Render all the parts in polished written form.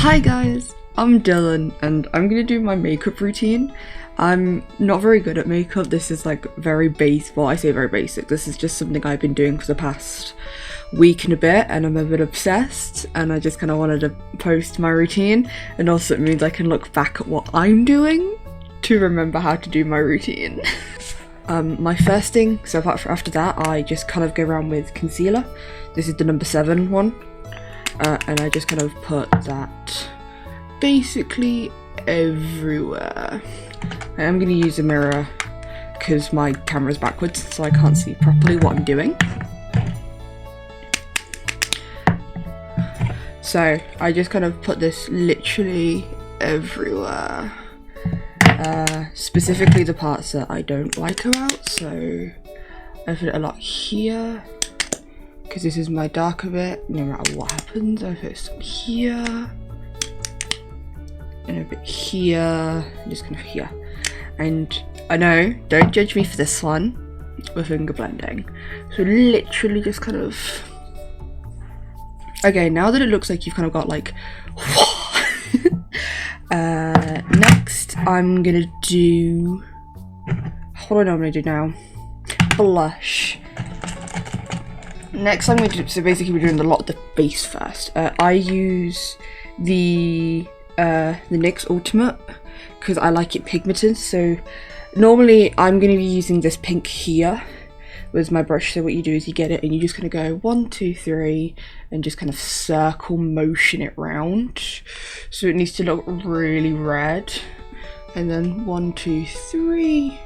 Hi guys, I'm Dylan and I'm gonna do my makeup routine. I'm not very good at makeup. This is like very basic. Well, I say very basic. This is just something I've been doing for the past week and a bit and I'm a bit obsessed and I just kind of wanted to post my routine, and also it means I can look back at what I'm doing to remember how to do my routine. My first thing, so after that I just kind of go around with concealer. This is the number 7 one. And I just kind of put that basically everywhere. I'm going to use a mirror because my camera's backwards so I can't see properly what I'm doing. So I just kind of put this literally everywhere. Specifically the parts that I don't like about, so I put it a lot here. Because this is my darker bit, no matter what happens. I put some here, and a bit here, just kind of here. And I know, don't judge me for this one, with finger blending. So literally just kind of... Okay, now that it looks like you've kind of got like... next, I'm gonna do... What do I normally do now? Blush. Next I'm going to do, so basically we're doing a lot of the base first. I use the NYX Ultimate because I like it pigmented. So normally I'm going to be using this pink here with my brush. So what you do is you get it and you just kind of go 1, 2, 3 and just kind of circle motion it round. So it needs to look really red. And then 1, 2, 3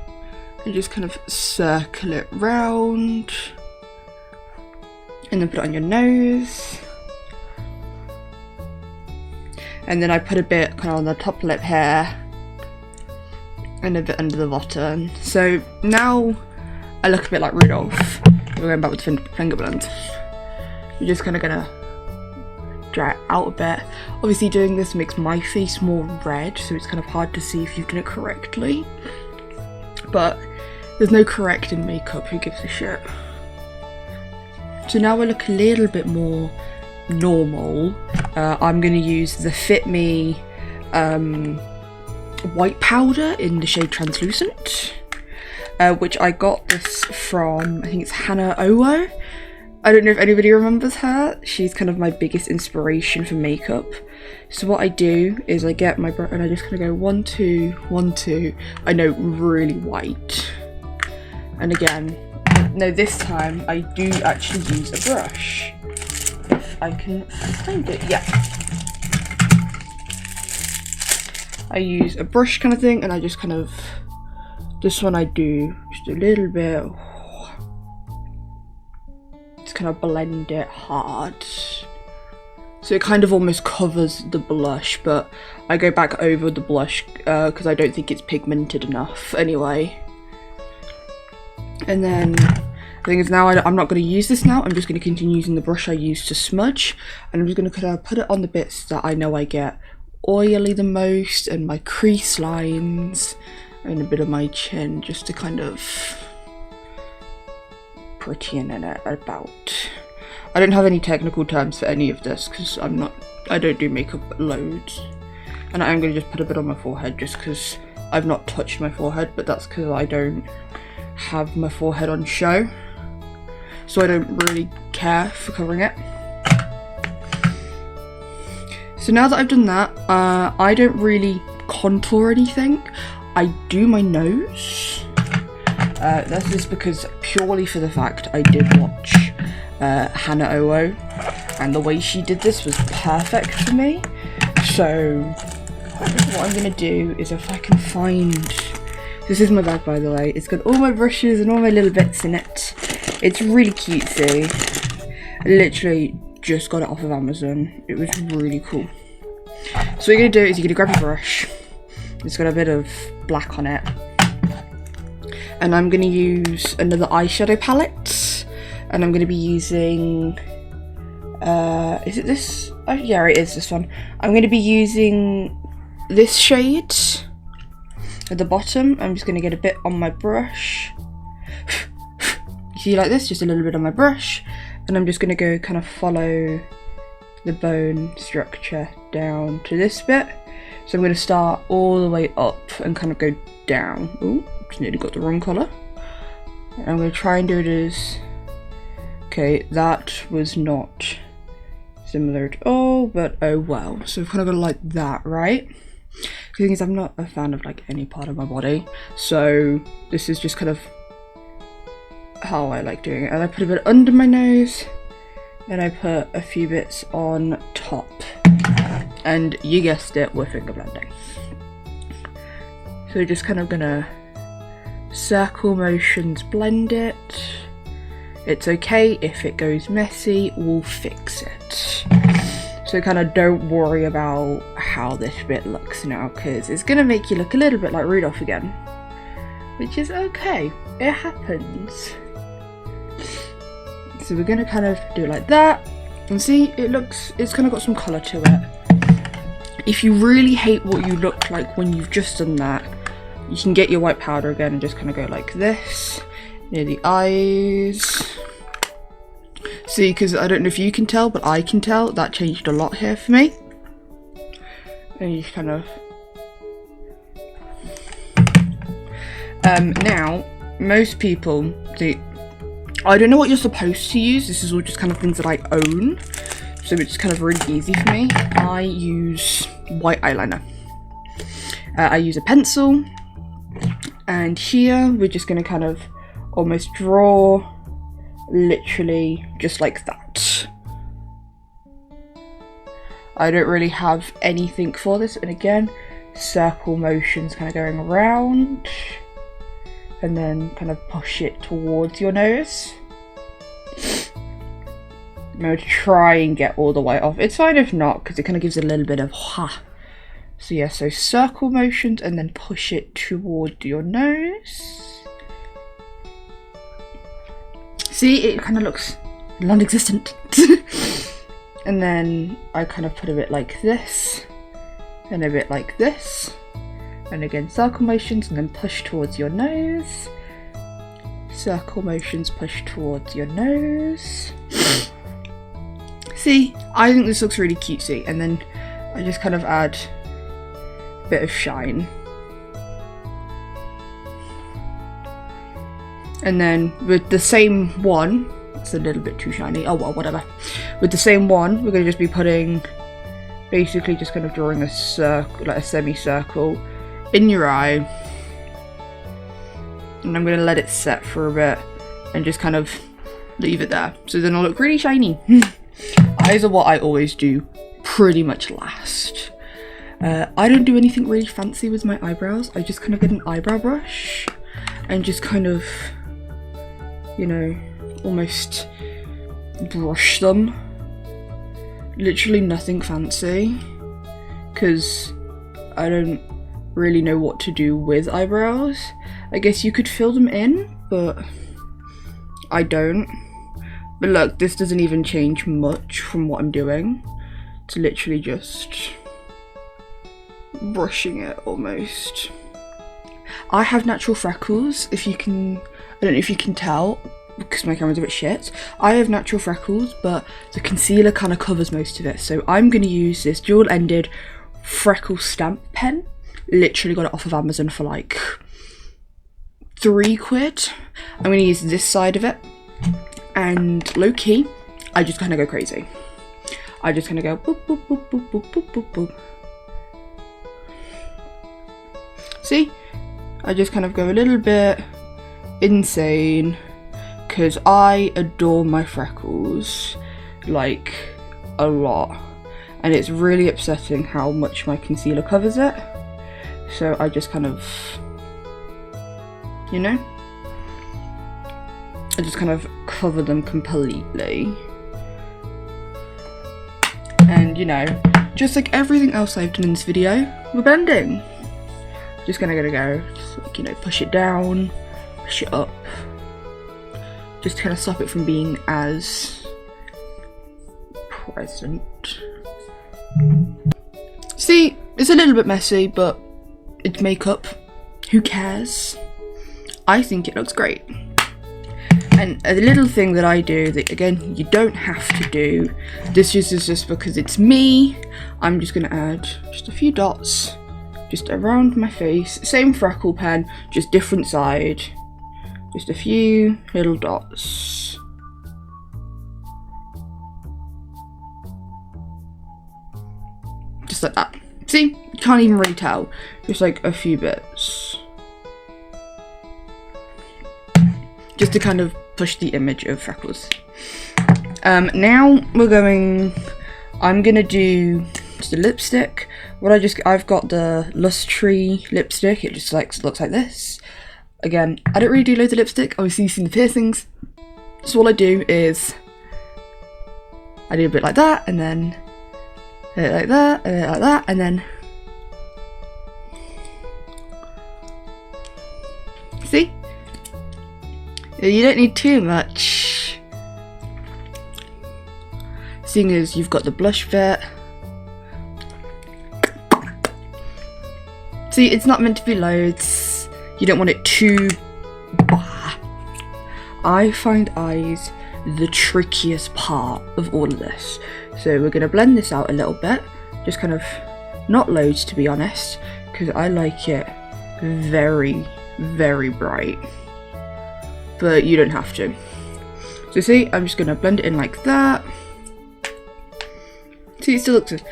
and just kind of circle it round. And then put it on your nose. And then I put a bit kind of on the top lip here. And a bit under the bottom. So now I look a bit like Rudolph. We're going back with the finger blend. You're just kind of gonna dry it out a bit. Obviously doing this makes my face more red, so it's kind of hard to see if you've done it correctly. But there's no correcting makeup, who gives a shit? So now I look a little bit more normal. I'm going to use the Fit Me white powder in the shade Translucent, which I got this from, I think it's Hannah Owo. I don't know if anybody remembers her. She's kind of my biggest inspiration for makeup. So what I do is I get my brush and I just kind of go 1, 2, 1, 2. I know, really white. And again, no, this time I do actually use a brush. If I can find it, yeah. I use a brush kind of thing and I just kind of, this one I do just a little bit, just kind of blend it hard. So it kind of almost covers the blush, but I go back over the blush because I don't think it's pigmented enough anyway. And then the thing is now I'm not going to use this now, I'm just going to continue using the brush I used to smudge, and I'm just going to kind of put it on the bits that I know I get oily the most, and my crease lines, and a bit of my chin, just to kind of prettier in it about. I don't have any technical terms for any of this because I don't do makeup loads. And I'm going to just put a bit on my forehead just because I've not touched my forehead, but that's because I don't have my forehead on show, so I don't really care for covering it. So now that I've done that, I don't really contour anything. I do my nose. That's just because purely for the fact I did watch Hannah Owo, and the way she did this was perfect for me. So what I'm gonna do is, if I can find, this is my bag by the way, it's got all my brushes and all my little bits in it. It's really cutesy. I literally just got it off of Amazon. It was really cool. So what you're gonna do is you're gonna grab your brush. It's got a bit of black on it. And I'm gonna use another eyeshadow palette. And I'm gonna be using, is it this? Oh yeah, it is this one. I'm gonna be using this shade at the bottom. I'm just going to get a bit on my brush. You see, like this, just a little bit on my brush, and I'm just going to go kind of follow the bone structure down to this bit. So I'm going to start all the way up and kind of go down. Ooh, just nearly got the wrong colour. And I'm going to try and do it as... Okay, that was not similar at all, but oh well. So I've kind of got it like that, right? The thing is, I'm not a fan of like any part of my body, so this is just kind of how I like doing it. And I put a bit under my nose, then I put a few bits on top, and you guessed it, we're finger blending. So just kind of gonna circle motions blend it. It's okay if it goes messy, we'll fix it. So kind of don't worry about how this bit looks now, because it's going to make you look a little bit like Rudolph again. Which is okay, it happens. So we're going to kind of do it like that. And see, it's kind of got some colour to it. If you really hate what you look like when you've just done that, you can get your white powder again and just kind of go like this, near the eyes. See, because I don't know if you can tell, but I can tell that changed a lot here for me. And you kind of... now, most people, I don't know what you're supposed to use. This is all just kind of things that I own. So it's kind of really easy for me. I use white eyeliner. I use a pencil. And here, we're just going to kind of almost draw literally just like that. I don't really have anything for this, and again, circle motions kind of going around and then kind of push it towards your nose. I'm going to try and get all the white off. It's fine if not, because it kind of gives a little bit of ha. So yeah, so circle motions and then push it toward your nose. See, it kind of looks non-existent. And then I kind of put a bit like this, and a bit like this. And again, circle motions, and then push towards your nose. Circle motions, push towards your nose. See, I think this looks really cutesy. And then I just kind of add a bit of shine. And then with the same one, it's a little bit too shiny, oh well, whatever. With the same one, we're going to just be putting, basically just kind of drawing a circle, like a semicircle, in your eye. And I'm going to let it set for a bit, and just kind of leave it there. So then it'll look really shiny. Eyes are what I always do, pretty much last. I don't do anything really fancy with my eyebrows. I just kind of get an eyebrow brush, and just kind of, you know, almost brush them. Literally nothing fancy, because I don't really know what to do with eyebrows. I guess you could fill them in, but I don't. But look, this doesn't even change much from what I'm doing. It's literally just brushing it almost. I have natural freckles, if you can, I don't know if you can tell, because my camera's a bit shit. I have natural freckles, but the concealer kind of covers most of it. So I'm going to use this dual-ended freckle stamp pen. Literally got it off of Amazon for like £3. I'm going to use this side of it. And low-key, I just kind of go crazy. I just kind of go boop, boop, boop, boop, boop, boop, boop, boop. See? I just kind of go a little bit insane, because I adore my freckles, like, a lot. And it's really upsetting how much my concealer covers it. So I just kind of, you know, I just kind of cover them completely. And, you know, just like everything else I've done in this video, we're blending. Just gonna go, like, you know, push it down, push it up. Just to kind of stop it from being as present. See, it's a little bit messy, but it's makeup. Who cares? I think it looks great. And a little thing that I do that, again, you don't have to do, this is just because it's me, I'm just going to add just a few dots just around my face. Same freckle pen, just different side. Just a few little dots. Just like that. See? You can't even really tell. Just like a few bits. Just to kind of push the image of freckles. Now I'm gonna do just a lipstick. I've got the Lustre lipstick. It just looks like this. Again, I don't really do loads of lipstick. Obviously you've seen the piercings. So all I do is I do a bit like that, and then a bit like that, a bit like that, and then see? You don't need too much. Seeing as you've got the blush bit. See, it's not meant to be loads. You don't want it too bah. I find eyes the trickiest part of all of this. So we're going to blend this out a little bit. Just kind of, not loads to be honest, because I like it very, very bright. But you don't have to. So see, I'm just going to blend it in like that. See, it still looks good.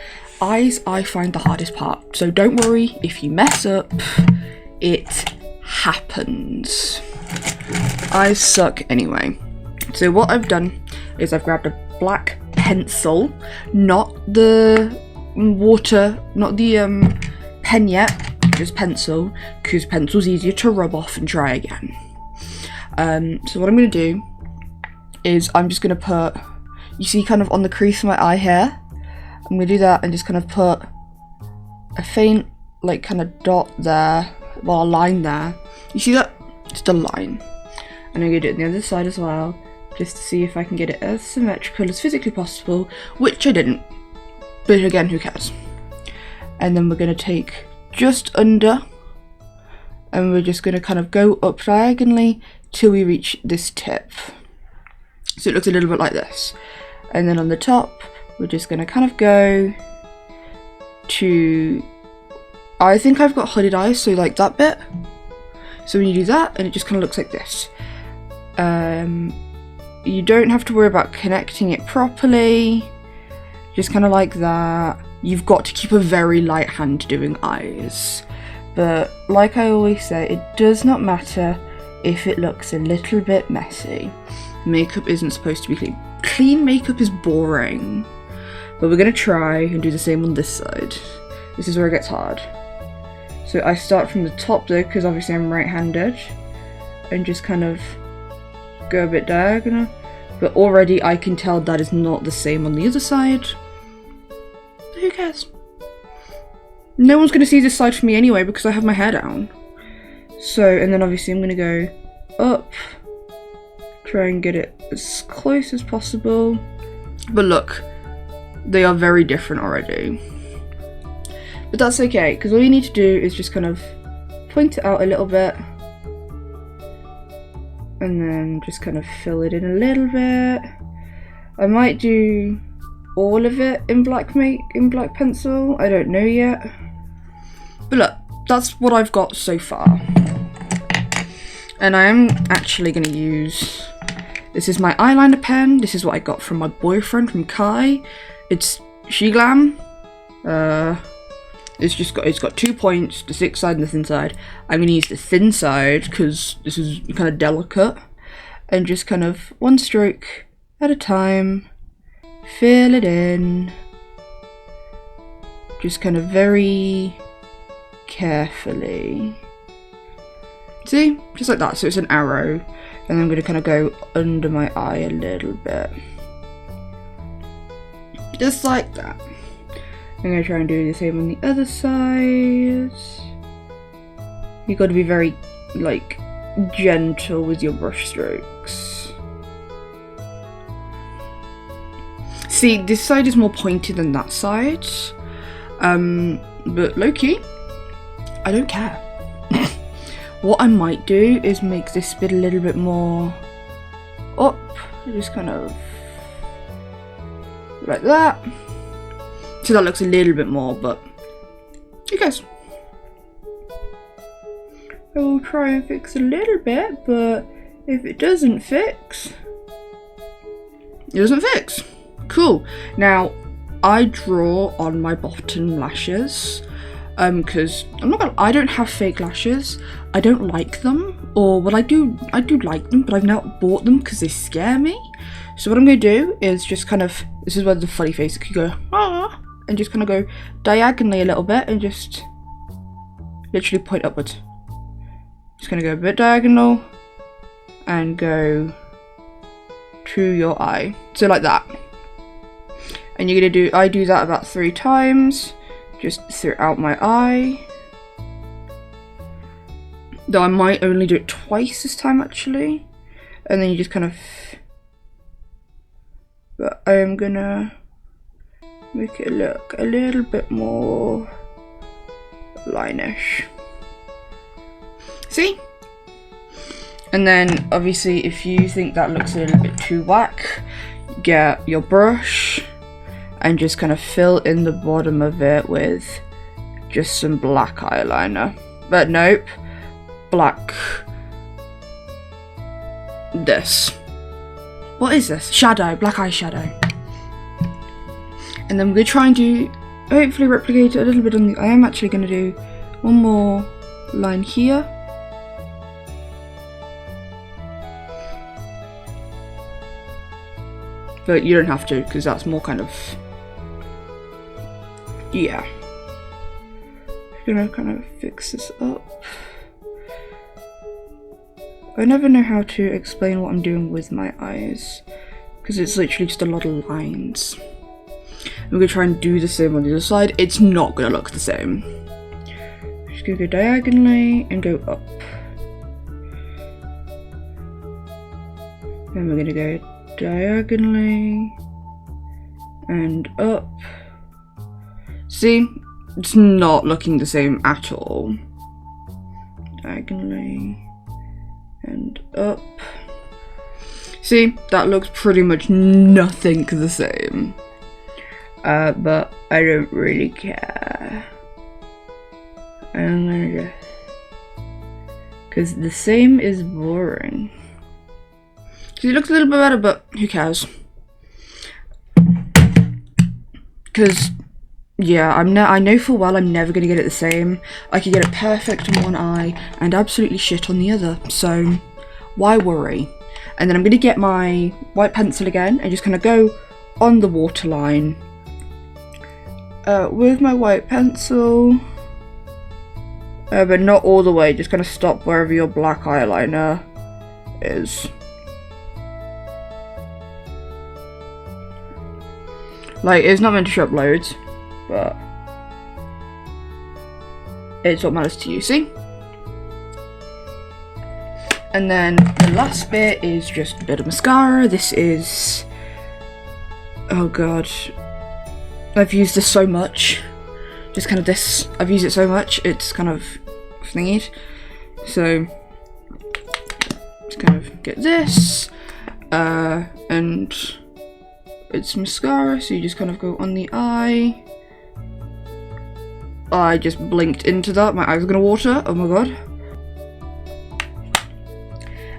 Eyes, I find the hardest part. So don't worry if you mess up. It happens. Eyes suck anyway. So what I've done is I've grabbed a black pencil, not the water, not the pen yet, just pencil, because pencil's easier to rub off and try again. So what I'm going to do is I'm just going to put, you see kind of on the crease of my eye here, I'm going to do that and just kind of put a faint like kind of dot there, well a line there, you see that? Just a line. And I'm going to do it on the other side as well, just to see if I can get it as symmetrical as physically possible, which I didn't, but again, who cares? And then we're going to take just under, and we're just going to kind of go up diagonally till we reach this tip. So it looks a little bit like this. And then on the top, we're just going to kind of go to, I think I've got hooded eyes, so like that bit. So when you do that, and it just kind of looks like this. You don't have to worry about connecting it properly, just kind of like that. You've got to keep a very light hand doing eyes. But like I always say, it does not matter if it looks a little bit messy. Makeup isn't supposed to be clean. Clean makeup is boring. But we're going to try and do the same on this side. This is where it gets hard. So I start from the top though, because obviously I'm right-handed, and just kind of go a bit diagonal. But already I can tell that is not the same on the other side. Who cares? No one's going to see this side from me anyway because I have my hair down. So, and then obviously I'm going to go up, try and get it as close as possible. But look, they are very different already. But that's okay, because all you need to do is just kind of point it out a little bit. And then just kind of fill it in a little bit. I might do all of it in black pencil, I don't know yet. But look, that's what I've got so far. And I am actually going to use, this is my eyeliner pen. This is what I got from my boyfriend, from Kai. It's She Glam. It's got 2 points, the thick side and the thin side. I'm going to use the thin side because this is kind of delicate. And just kind of one stroke at a time, fill it in. Just kind of very carefully. See? Just like that. So it's an arrow. And I'm going to kind of go under my eye a little bit. Just like that. I'm going to try and do the same on the other side. You've got to be very, like, gentle with your brush strokes. See, this side is more pointed than that side. But low-key, I don't care. What I might do is make this bit a little bit more up, just kind of like that. So that looks a little bit more, but who cares? I will try and fix a little bit, but if it doesn't fix, it doesn't fix. Cool. Now, I draw on my bottom lashes, because I'm not gonna, I don't have fake lashes. I don't like them, or well, I do like them, but I've not bought them because they scare me. So what I'm gonna do is just kind of, this is where the funny face could go, ah, and just kind of go diagonally a little bit and just literally point upwards. Just gonna go a bit diagonal and go to your eye. So like that. And you're gonna do, I do that about 3 times, just throughout my eye. Though I might only do it twice this time actually. And then you just kind of, but I am gonna make it look a little bit more line-ish. See? And then obviously if you think that looks a little bit too whack, get your brush and just kind of fill in the bottom of it with just some black eyeliner. But nope, black, this. What is this? Shadow, black eyeshadow. And then we're gonna try and do, hopefully replicate it a little bit on the, I am actually gonna do one more line here. But you don't have to, because that's more kind of, yeah. I'm gonna kind of fix this up. I never know how to explain what I'm doing with my eyes, because it's literally just a lot of lines. I'm gonna try and do the same on the other side. It's not gonna look the same. I'm just gonna go diagonally and go up. Then we're gonna go diagonally and up. See, it's not looking the same at all. Diagonally and up. See, that looks pretty much nothing the same. But I don't really care. I'm gonna just, because the same is boring. It looks a little bit better, but who cares? Because, yeah, I know full well I'm never going to get it the same. I could get it perfect on one eye and absolutely shit on the other, so why worry? And then I'm going to get my white pencil again and just kind of go on the waterline with my white pencil, but not all the way, just kind of stop wherever your black eyeliner is. Like, it's not meant to show up loads, but it's what matters to you, see? And then the last bit is just a bit of mascara. This is, oh god, I've used this so much. Just kind of this, I've used it so much, it's kind of thingied. So, just kind of get this, and it's mascara, so you just kind of go on the eye. I just blinked into that, my eyes are gonna water, oh my god.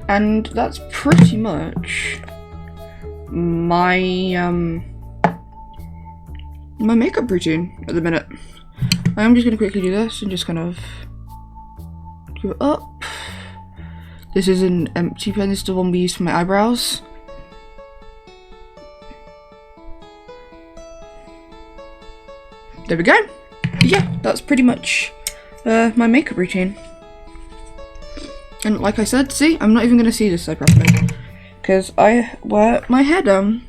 And that's pretty much my my makeup routine at the minute. I'm just gonna quickly do this and just kind of go up. This is an empty pen, this is the one we use for my eyebrows. There we go. Yeah, that's pretty much my makeup routine. And like I said, see, I'm not even going to see this side properly, because I wear my hair down.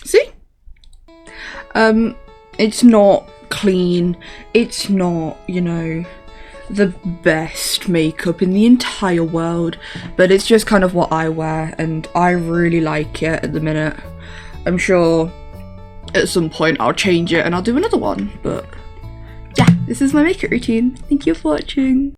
See? It's not clean, it's not, you know, the best makeup in the entire world, but it's just kind of what I wear, and I really like it at the minute. I'm sure at some point I'll change it and I'll do another one, but yeah, this is my makeup routine. Thank you for watching.